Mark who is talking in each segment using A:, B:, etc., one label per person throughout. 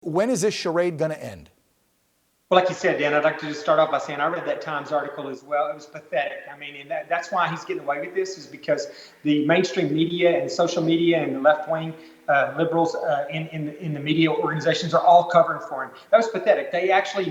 A: When is this charade going to end?
B: Well, like you said, Dan, I'd like to just start off by saying I read that Times article as well. It was pathetic. I mean, and that's why he's getting away with this, is because the mainstream media and social media and the left-wing liberals in the media organizations are all covering for him. That was pathetic. They actually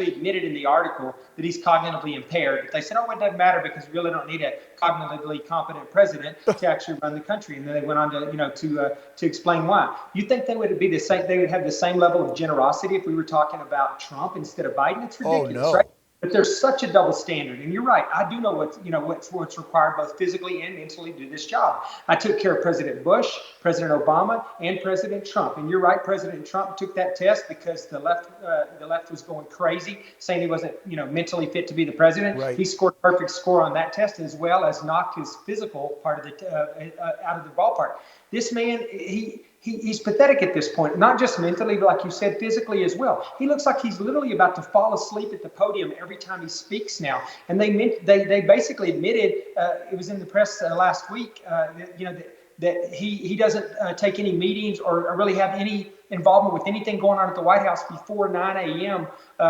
B: admitted in the article that he's cognitively impaired. But they said, oh, it doesn't matter because we really don't need a cognitively competent president to actually run the country. And then they went on to explain why. You think they would be the same? They would have the same level of generosity if we were talking about Trump instead of Biden? It's ridiculous, right? But there's such a double standard. And you're right. I do know what's required both physically and mentally to do this job. I took care of President Bush, President Obama, and President Trump. And you're right. President Trump took that test because the left was going crazy, saying he wasn't, mentally fit to be the president.
A: Right.
B: He scored a perfect score on that test, as well as knocked his physical part of out of the ballpark. This man, he's pathetic at this point, not just mentally, but like you said, physically as well. He looks like he's literally about to fall asleep at the podium every time he speaks now. And they basically admitted, it was in the press last week, that he doesn't take any meetings or really have any involvement with anything going on at the White House before 9 a.m.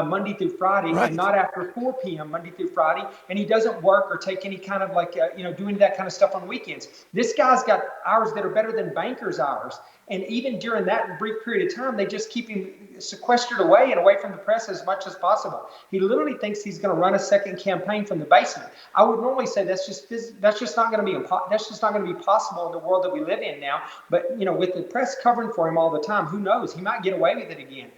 B: Monday through Friday, right, and not after 4 p.m. Monday through Friday. And he doesn't work or take any kind of doing that kind of stuff on weekends. This guy's got hours that are better than bankers' hours. And even during that brief period of time, they just keep him sequestered away and away from the press as much as possible. He literally thinks he's going to run a second campaign from the basement. I would normally say that's just not going to be possible in the world that we live in now. But with the press covering for him all the time, who knows? He might get away with it again.